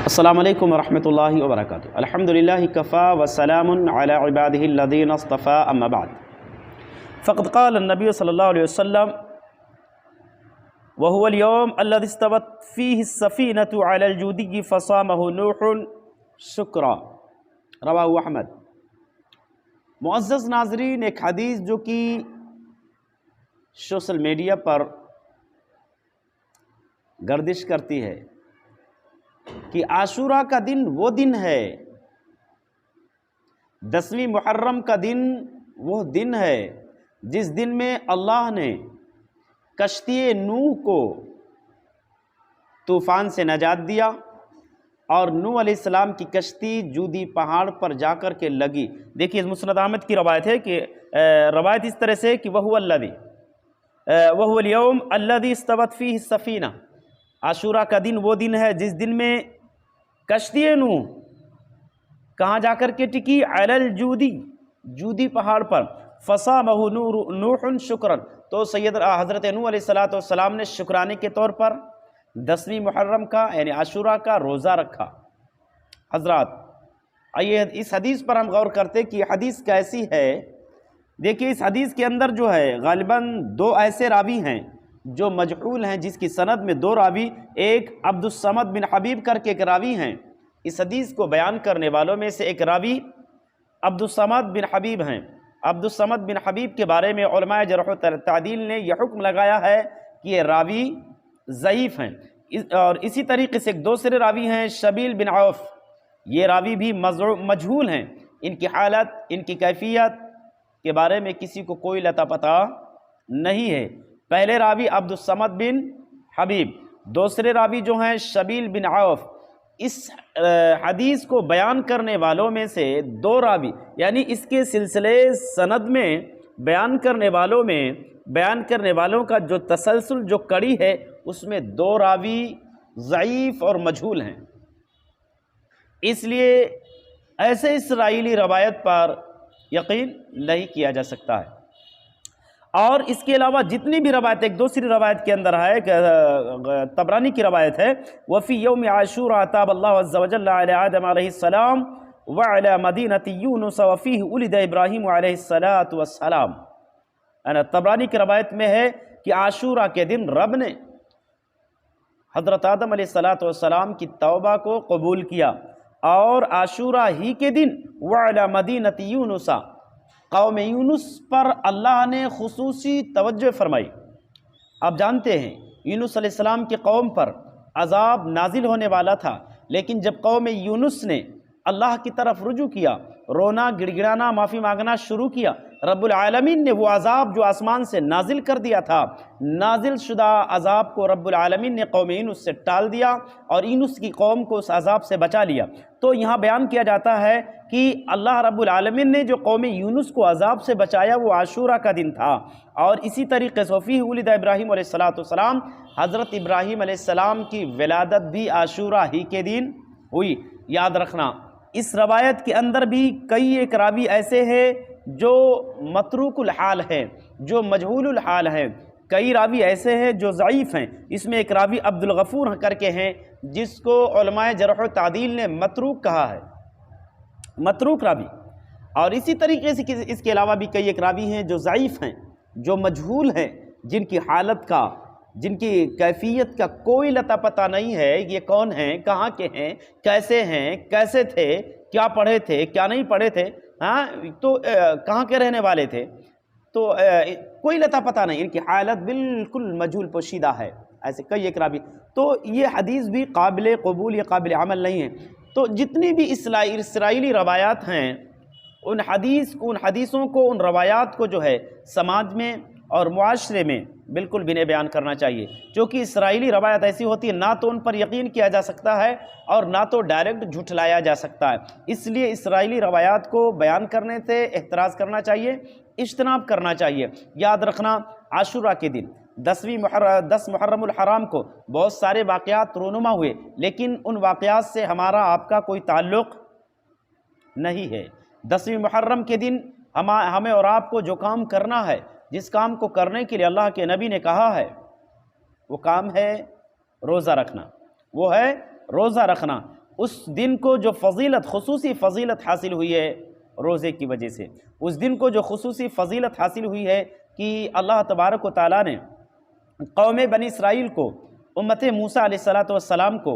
السلام علیکم ورحمۃ اللہ وبرکاتہ۔ الحمدللہ کفا وسلام علی عبادہ الذین اصطفى اما بعد فقد قال النبی صلی اللہ علیہ وسلم وهو اليوم الذي استوت فيه السفینة علی الجودی فصامه نوح شکرا، رواہ احمد۔ معزز ناظرین، ایک حدیث جو کہ سوشل میڈیا پر گردش کرتی ہے کہ عاشورہ کا دن وہ دن ہے، 10ویں محرم کا دن وہ دن ہے جس دن میں اللہ نے کشتی نوح کو طوفان سے نجات دیا، اور نوح علیہ السلام کی کشتی جودی پہاڑ پر جا کر کے لگی۔ دیکھیے مسند احمد کی روایت ہے کہ روایت اس طرح سے کہ وَهُوَ الْيَوْمُ الَّذِي اسْتَوَتْ فِيهِ السَّفِينَةُ، عاشورہ کا دن وہ دن ہے جس دن میں کشتی نوح کہاں جا کر کے ٹکی؟ علی الجودی، جودی پہاڑ پر۔ فصامہ نوح شکرا، تو حضرت نوح علیہ السلام نے شکرانے کے طور پر 10ویں محرم کا یعنی عاشورہ کا روزہ رکھا۔ حضرات آئیے اس حدیث پر ہم غور کرتے کہ یہ حدیث کیسی ہے۔ دیکھیے اس حدیث کے اندر جو ہے غالباً دو ایسے راوی ہیں جو مجہول ہیں، جس کی سند میں دو راوی، ایک عبد الصمد بن حبیب کر کے ایک راوی ہیں۔ اس حدیث کو بیان کرنے والوں میں سے ایک راوی عبد الصمد بن حبیب ہیں۔ عبد الصمد بن حبیب کے بارے میں علماء جرح و تعدیل نے یہ حکم لگایا ہے کہ یہ راوی ضعیف ہیں، اور اسی طریقے سے ایک دوسرے راوی ہیں شبیل بن عوف، یہ راوی بھی مجہول ہیں، ان کی حالت، ان کی کیفیت کے بارے میں کسی کو کوئی لتا پتہ نہیں ہے۔ پہلے راوی عبد الصمد بن حبیب، دوسرے راوی جو ہیں شبیل بن عوف۔ اس حدیث کو بیان کرنے والوں میں سے دو راوی، یعنی اس کے سلسلے سند میں بیان کرنے والوں کا جو تسلسل، جو کڑی ہے، اس میں دو راوی ضعیف اور مجہول ہیں۔ اس لیے ایسے اسرائیلی روایت پر یقین نہیں کیا جا سکتا ہے۔ اور اس کے علاوہ جتنی بھی روایت، ایک دوسری روایت کے اندر ہے، طبرانی کی روایت ہے، وفی یوم عاشوراء تاب اللہ عز وجل علی آدم علیہ السلام وعلی مدینۃ یونس وفیہ ولد ابراہیم علیہ السلام۔ طبرانی کی روایت میں ہے کہ عاشوراء کے دن رب نے حضرت آدم علیہ السلام کی توبہ کو قبول کیا، اور عاشوراء ہی کے دن وعلی مدینۃ یونس، قوم یونس پر اللہ نے خصوصی توجہ فرمائی۔ آپ جانتے ہیں یونس علیہ السلام کی قوم پر عذاب نازل ہونے والا تھا، لیکن جب قوم یونس نے اللہ کی طرف رجوع کیا، رونا گڑ گڑانا معافی مانگنا شروع کیا، رب العالمین نے وہ عذاب جو آسمان سے نازل کر دیا تھا، نازل شدہ عذاب کو رب العالمین نے قوم یونس سے ٹال دیا اور یونس کی قوم کو اس عذاب سے بچا لیا۔ تو یہاں بیان کیا جاتا ہے کہ اللہ رب العالمین نے جو قوم یونس کو عذاب سے بچایا وہ عاشورہ کا دن تھا، اور اسی طریقے سے فیہ ولد ابراہیم علیہ السلام، حضرت ابراہیم علیہ السلام کی ولادت بھی عاشورہ ہی کے دن ہوئی۔ یاد رکھنا اس روایت کے اندر بھی کئی ایک راوی ایسے ہیں جو متروک الحال ہیں، جو مجہول الحال ہیں، کئی راوی ایسے ہیں جو ضعیف ہیں۔ اس میں ایک راوی عبد الغفور کر کے ہیں، جس کو علماء جرح و تعدیل نے متروک کہا ہے، متروک راوی۔ اور اسی طریقے سے اس کے علاوہ بھی کئی ایک راوی ہیں جو ضعیف ہیں، جو مجہول ہیں، جن کی حالت کا، جن کی کیفیت کا کوئی لتا پتہ نہیں ہے، یہ کون ہیں، کہاں کے ہیں، کیسے تھے، کیا پڑھے تھے، کیا نہیں پڑھے تھے، تو کہاں کے رہنے والے تھے، تو کوئی لتا پتہ نہیں، ان کی حالت بالکل مجہول پوشیدہ ہے، ایسے کئی ایک راوی۔ تو یہ حدیث بھی قابل قبول یا قابل عمل نہیں ہے۔ تو جتنی بھی اسرائیلی روایات ہیں، ان حدیثوں کو، ان روایات کو جو ہے سماج میں اور معاشرے میں بالکل بھی نہیں بیان کرنا چاہیے، کیونکہ اسرائیلی روایت ایسی ہوتی ہے نہ تو ان پر یقین کیا جا سکتا ہے اور نہ تو ڈائریکٹ جھٹلایا جا سکتا ہے۔ اس لیے اسرائیلی روایات کو بیان کرنے سے احتراز کرنا چاہیے، اجتناب کرنا چاہیے۔ یاد رکھنا عاشورہ کے دن 10 محرم الحرام کو بہت سارے واقعات رونما ہوئے، لیکن ان واقعات سے ہمارا آپ کا کوئی تعلق نہیں ہے۔ 10ویں محرم کے دن ہمیں اور آپ کو جو کام کرنا ہے، جس کام کو کرنے کے لیے اللہ کے نبی نے کہا ہے، وہ کام ہے روزہ رکھنا، وہ ہے روزہ رکھنا۔ اس دن کو جو فضیلت، خصوصی فضیلت حاصل ہوئی ہے روزے کی وجہ سے، اس دن کو جو خصوصی فضیلت حاصل ہوئی ہے کہ اللہ تبارک و تعالیٰ نے قوم بنی اسرائیل کو، امت موسیٰ علیہ السلام کو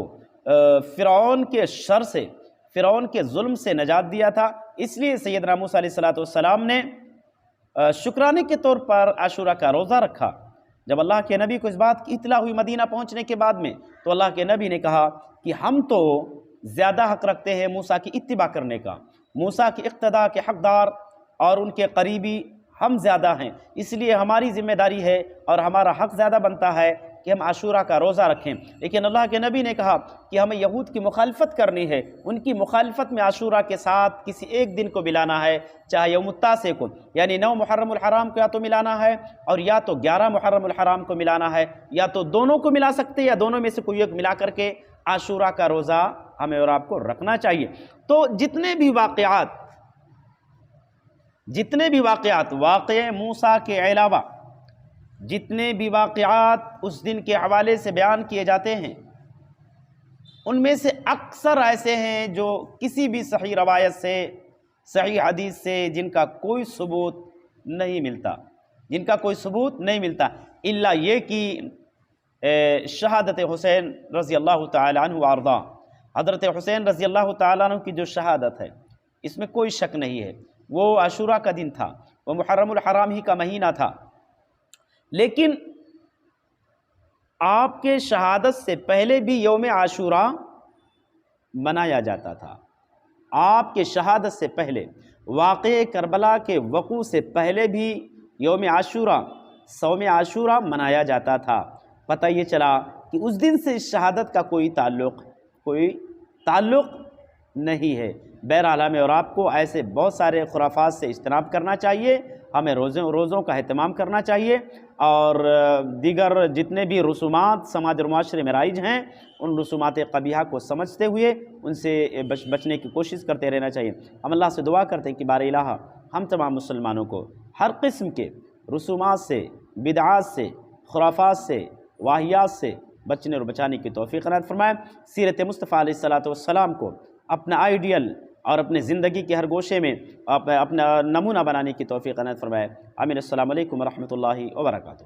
فرعون کے شر سے، فرعون کے ظلم سے نجات دیا تھا۔ اس لیے سیدنا موسیٰ علیہ السلام نے شکرانے کے طور پر عاشورہ کا روزہ رکھا۔ جب اللہ کے نبی کو اس بات کی اطلاع ہوئی مدینہ پہنچنے کے بعد میں، تو اللہ کے نبی نے کہا کہ ہم تو زیادہ حق رکھتے ہیں موسیٰ کی اتباع کرنے کا، موسیٰ کی اقتداء کے حقدار اور ان کے قریبی ہم زیادہ ہیں، اس لیے ہماری ذمہ داری ہے اور ہمارا حق زیادہ بنتا ہے کہ ہم عاشورہ کا روزہ رکھیں۔ لیکن اللہ کے نبی نے کہا کہ ہمیں یہود کی مخالفت کرنی ہے، ان کی مخالفت میں عاشورہ کے ساتھ کسی ایک دن کو ملانا ہے، چاہے یوم التاسع کو، یعنی 9 محرم الحرام کو یا تو ملانا ہے، اور یا تو 11 محرم الحرام کو ملانا ہے، یا تو دونوں کو ملا سکتے یا دونوں میں سے کوئی ایک ملا کر کے عاشورہ کا روزہ ہمیں اور آپ کو رکھنا چاہیے۔ تو جتنے بھی واقعات واقع موسیٰ کے علاوہ جتنے بھی واقعات اس دن کے حوالے سے بیان کیے جاتے ہیں، ان میں سے اکثر ایسے ہیں جو کسی بھی صحیح روایت سے، صحیح حدیث سے جن کا کوئی ثبوت نہیں ملتا، الا یہ کہ شہادت حسین رضی اللہ تعالی عنہ وارضاہ، حضرت حسین رضی اللہ تعالی عنہ کی جو شہادت ہے اس میں کوئی شک نہیں ہے، وہ عاشورہ کا دن تھا، وہ محرم الحرام ہی کا مہینہ تھا۔ لیکن آپ کے شہادت سے پہلے بھی یوم عاشورہ منایا جاتا تھا، آپ کے شہادت سے پہلے، واقعہ کربلا کے وقوع سے پہلے بھی یوم عاشورہ، صوم عاشورہ منایا جاتا تھا۔ پتہ یہ چلا کہ اس دن سے اس شہادت کا کوئی تعلق نہیں ہے۔ بہرحال ہمیں اور آپ کو ایسے بہت سارے خرافات سے اجتناب کرنا چاہیے، ہمیں روزوں کا اہتمام کرنا چاہیے، اور دیگر جتنے بھی رسومات سماج اور معاشرے میں رائج ہیں ان رسومات قبیحہ کو سمجھتے ہوئے ان سے بچنے کی کوشش کرتے رہنا چاہیے۔ ہم اللہ سے دعا کرتے ہیں کہ بار الہ ہم تمام مسلمانوں کو ہر قسم کے رسومات سے، بدعات سے، خرافات سے، واہیات سے بچنے اور بچانے کی توفیق عنایت فرمائے۔ سیرت مصطفیٰ علیہ السلام کو اپنا آئیڈیل اور اپنے زندگی کے ہر گوشے میں اپنا نمونہ بنانے کی توفیق عنایت فرمائے۔ آمین۔ السلام علیکم ورحمۃ اللہ وبرکاتہ۔